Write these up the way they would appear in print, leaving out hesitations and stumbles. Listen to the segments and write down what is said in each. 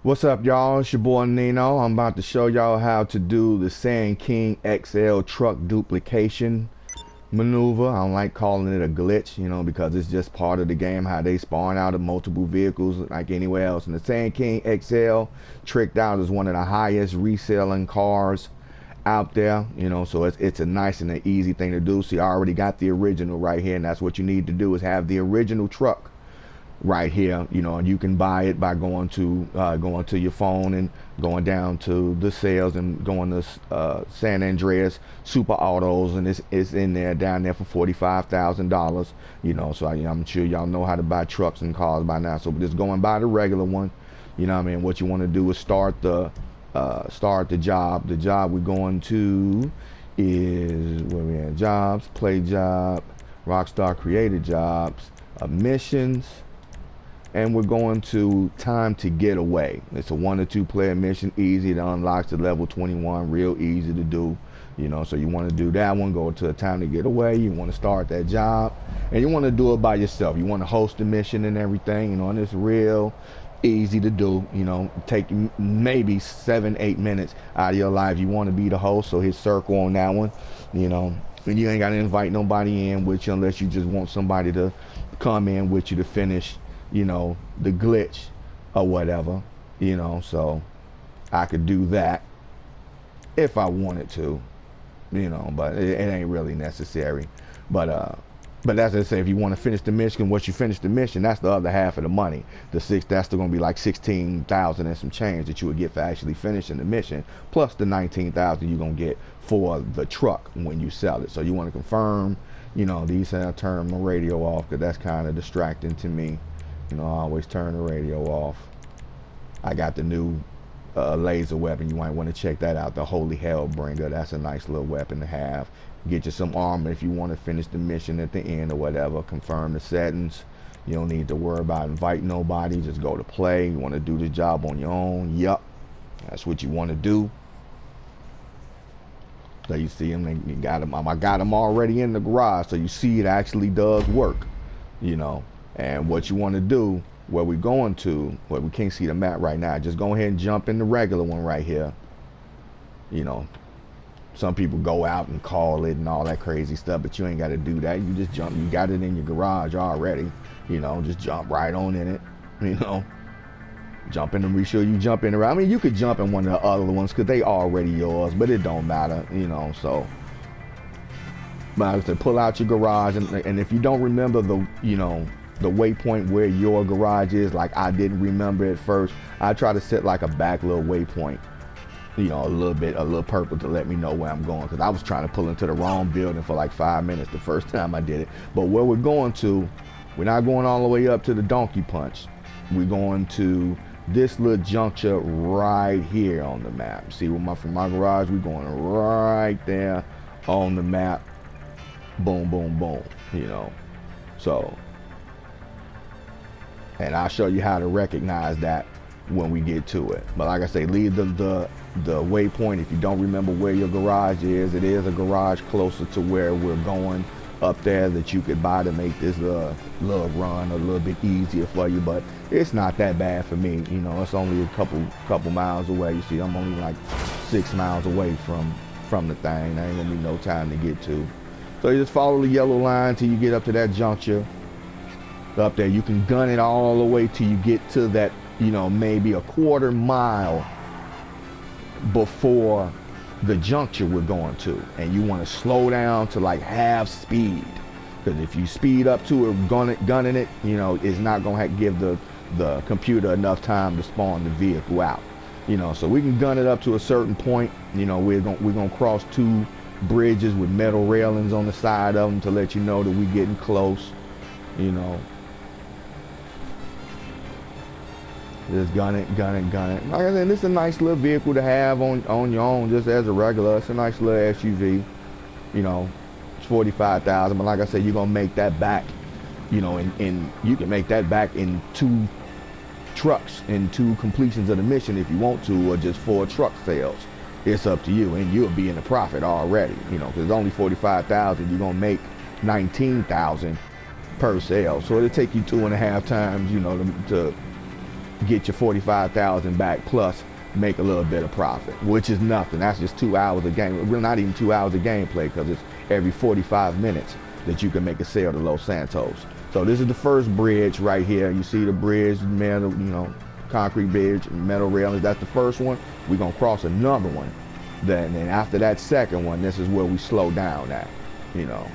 What's up, y'all? It's your boy Nino. I'm about to show y'all how to do the SANDKING XL truck duplication maneuver. I don't like calling it a glitch, because it's just part of the game, how they spawn out of multiple vehicles like anywhere else. And the SANDKING XL, tricked out, is one of the highest reselling cars out there, so it's a nice and an easy thing to do. See, I already got the original right here, and that's what you need to do, is have the original truck right here, and you can buy it by going to your phone and going down to the sales and going to San Andreas Super Autos, and it's in there down there for $45,000. So I'm sure y'all know how to buy trucks and cars by now. So just go and buy the regular one. What you want to do is start the job. The job we're going to is where we at: jobs, play job, Rockstar created jobs, missions. And we're going to time to get away. It's a 1 or 2 player mission, easy to unlock to level 21, real easy to do. So you want to do that one, go to a time to get away. You want to start that job, and you want to do it by yourself. You want to host the mission and everything, and it's real easy to do. Take maybe 7-8 minutes out of your life. You want to be the host, so hit circle on that one. And you ain't got to invite nobody in with you unless you just want somebody to come in with you to finish the glitch or whatever, so I could do that if I wanted to, but it ain't really necessary. But as I say, if you want to finish the mission, once you finish the mission, that's the other half of the money. That's still going to be like 16,000 and some change that you would get for actually finishing the mission, plus the 19,000 you're going to get for the truck when you sell it. So you want to confirm, these, I'll turn my radio off because that's kind of distracting to me. I always turn the radio off. I got the new laser weapon. You might want to check that out, the Holy Hellbringer. That's a nice little weapon to have. Get you some armor if you want to finish the mission at the end or whatever. Confirm the settings. You don't need to worry about inviting nobody. Just go to play. You want to do the job on your own. Yup, that's what you want to do. So you see them, you got them. I got them already in the garage, so you see it actually does work. And what you want to do, where we're going to, where we can't see the map right now, just go ahead and jump in the regular one right here. Some people go out and call it and all that crazy stuff, but you ain't got to do that. You just jump. You got it in your garage already. Just jump right on in it. Jump in and be sure you jump in the right. I mean, you could jump in one of the other ones because they already yours, but it don't matter. So. But I would say pull out your garage, and if you don't remember the waypoint where your garage is, like I didn't remember at first, I try to set like a back little waypoint, a little purple to let me know where I'm going, because I was trying to pull into the wrong building for like 5 minutes the first time I did it. But where we're going to, we're not going all the way up to the Donkey Punch. We're going to this little juncture right here on the map. See, from my garage, we're going right there on the map. Boom, boom, boom. So. And I'll show you how to recognize that when we get to it. But like I say, leave the waypoint if you don't remember where your garage is. It is a garage closer to where we're going up there that you could buy to make this little run a little bit easier for you. But it's not that bad for me. It's only a couple miles away. You see, I'm only like 6 miles away from the thing. There ain't gonna be no time to get to. So you just follow the yellow line till you get up to that juncture. Up there, you can gun it all the way till you get to that, maybe a quarter mile before the juncture we're going to, and you want to slow down to like half speed, because if you speed up to it, gunning it, it's not gonna give the computer enough time to spawn the vehicle out. So we can gun it up to a certain point. We're gonna cross 2 bridges with metal railings on the side of them to let you know that we're getting close. Just gun it. Like I said, this is a nice little vehicle to have on your own, just as a regular. It's a nice little SUV. It's 45,000, but like I said, you're gonna make that back. And you can make that back in 2 trucks, in 2 completions of the mission if you want to, or just 4 truck sales. It's up to you, and you'll be in the profit already. Because it's only 45,000. You're gonna make 19,000 per sale, so it'll take you 2.5 times, get your 45,000 back plus make a little bit of profit, which is nothing. That's just 2 hours of game. We're not even 2 hours of gameplay, because it's every 45 minutes that you can make a sale to Los Santos. So this is the first bridge right here. You see the bridge, metal, you know, concrete bridge, metal railings. That's the first one. We're gonna cross another one. Then after that second one, this is where we slow down at, you know.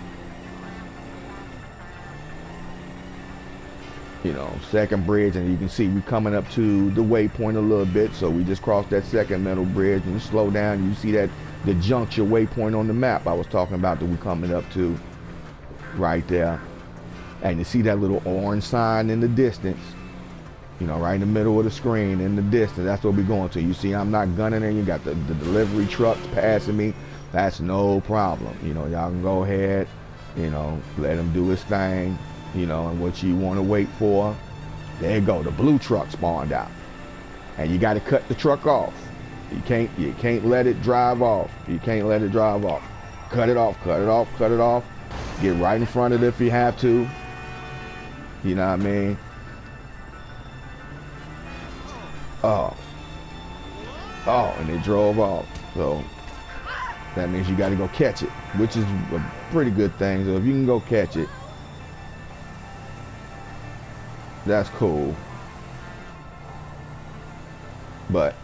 Second bridge, and you can see we coming up to the waypoint a little bit. So we just crossed that second metal bridge, and you slow down. You see that the juncture waypoint on the map I was talking about that we coming up to right there. And you see that little orange sign in the distance, you know, right in the middle of the screen in the distance. That's what we're going to. You see I'm not gunning in. You got the delivery trucks passing me. That's no problem. You know, y'all can go ahead, you know, let him do his thing. You know, and what you want to wait for, there you go, the blue truck spawned out, and you got to cut the truck off. You can't let it drive off. You can't let it drive off. Cut it off, cut it off, cut it off. Get right in front of it if you have to. You know what I mean? Oh, and it drove off. So that means you got to go catch it, which is a pretty good thing. So if you can go catch it, that's cool. But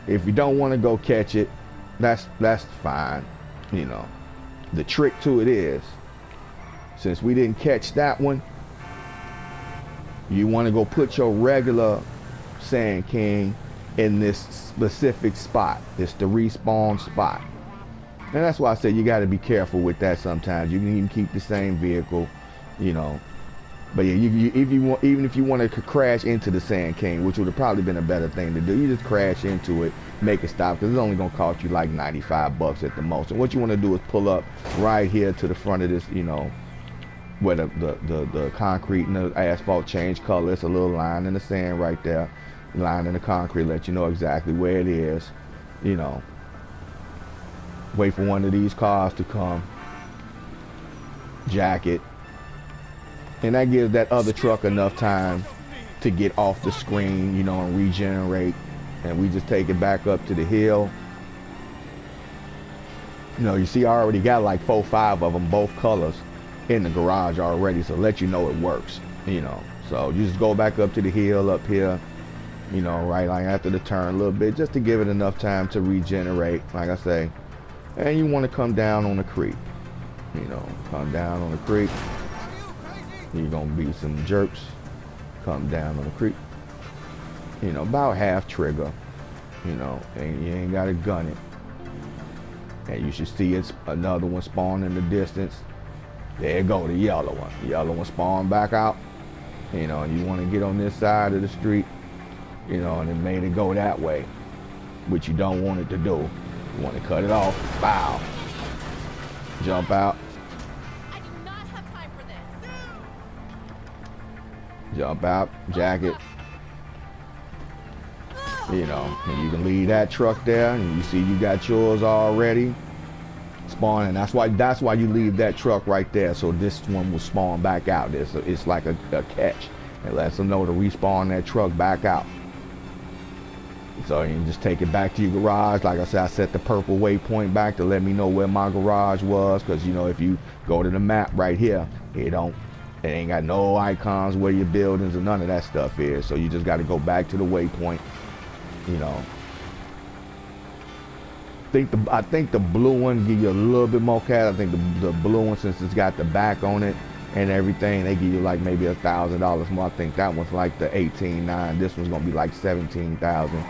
if you don't want to go catch it, that's fine. You know, the trick to it is, since we didn't catch that one, you want to go put your regular Sand King in this specific spot. It's the respawn spot. And that's why I said you got to be careful with that sometimes. You can even keep the same vehicle, you know. But yeah, even if you want to crash into the Sand King, which would have probably been a better thing to do, you just crash into it, make it stop, because it's only going to cost you like 95 bucks at the most. And what you want to do is pull up right here to the front of this, you know, where the concrete and the asphalt change color. It's a little line in the sand right there. Line in the concrete, let you know exactly where it is. You know, wait for one of these cars to come, jack it. And that gives that other truck enough time to get off the screen, you know, and regenerate. And we just take it back up to the hill. You know, you see I already got like 4 or 5 of them, both colors, in the garage already. So let you know it works, you know. So you just go back up to the hill up here, you know, right like after the turn a little bit, just to give it enough time to regenerate, like I say. And you want to come down on the creek, you know, come down on the creek. You're gonna be some jerks, come down on the creek, you know, about half trigger, you know, and you ain't gotta gun it. And you should see it's another one spawn in the distance. There you go, the yellow one. The yellow one spawn back out, you know, and you wanna get on this side of the street, you know, and it made it go that way, which you don't want it to do. You wanna cut it off, bow, jump out. Jump out, jack it, you know, and you can leave that truck there, and you see you got yours already spawning. That's why you leave that truck right there, so this one will spawn back out. It's like a catch. It lets them know to respawn that truck back out. So you can just take it back to your garage. Like I said, I set the purple waypoint back to let me know where my garage was, because you know, if you go to the map right here, it ain't got no icons where your buildings or none of that stuff is. So you just got to go back to the waypoint, you know. I think the blue one give you a little bit more cash. I think the blue one, since it's got the back on it and everything, they give you like maybe $1,000 more. I think that one's like the 18.9. This one's gonna be like 17,000,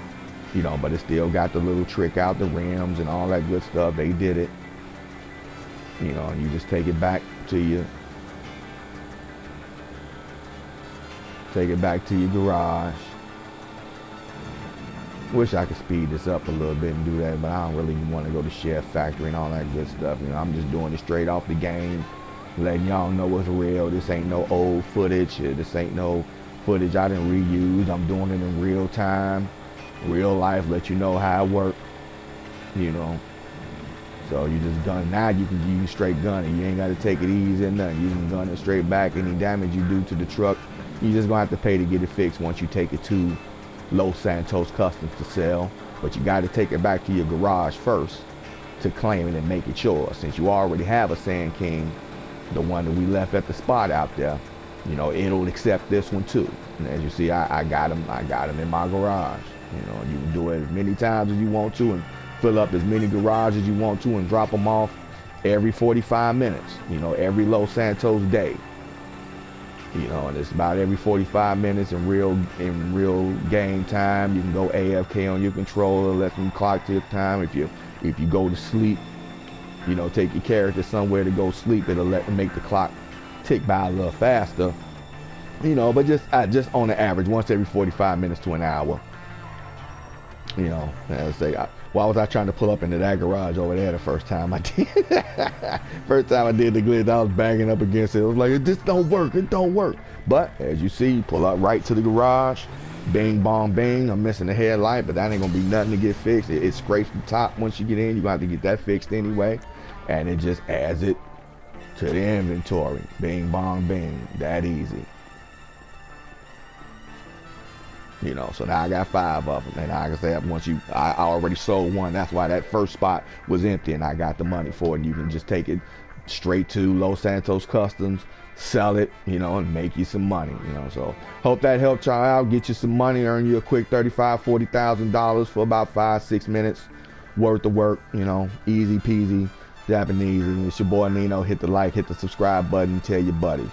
you know. But it still got the little trick out, the rims and all that good stuff. They did it, you know. And you just take it back to your garage. Wish I could speed this up a little bit and do that, but I don't really want to go to Chef Factory and all that good stuff. You know, I'm just doing it straight off the game, letting y'all know what's real. This ain't no old footage. This ain't no footage I didn't reuse. I'm doing it in real time, real life. Let you know how it works, you know. So you just gun. Now you can use straight gunning. You ain't got to take it easy or nothing. You can gun it straight back. Any damage you do to the truck, you just gonna have to pay to get it fixed once you take it to Los Santos Customs to sell, but you got to take it back to your garage first to claim it and make it yours. Since you already have a Sand King, the one that we left at the spot out there, you know, it'll accept this one too. And as you see, I got them in my garage. You know, you can do it as many times as you want to and fill up as many garages you want to and drop them off every 45 minutes, you know, every Los Santos day. You know, and it's about every 45 minutes in real game time. You can go AFK on your controller, let them clock tick time. If you go to sleep, you know, take your character somewhere to go sleep, it'll make the clock tick by a little faster. You know, but just on the average, once every 45 minutes to an hour. You know, as I say, why was I trying to pull up into that garage over there the first time I did? First time I did the glitch, I was banging up against it. I was like, this don't work, it don't work. But as you see, pull up right to the garage, bing, bong, bing. I'm missing the headlight, but that ain't gonna be nothing to get fixed. It scrapes the top once you get in. You're gonna have to get that fixed anyway. And it just adds it to the inventory. Bing, bong, bing, that easy. You know, so now I got 5 of them, and like I said, I already sold one. That's why that first spot was empty, and I got the money for it. You can just take it straight to Los Santos Customs, sell it, you know, and make you some money. You know, so hope that helped y'all out. Get you some money, earn you a quick $35,000-$40,000 for about 5-6 minutes worth of work. You know, easy peasy, Japanese. And it's your boy Nino. Hit the like, hit the subscribe button, tell your buddies.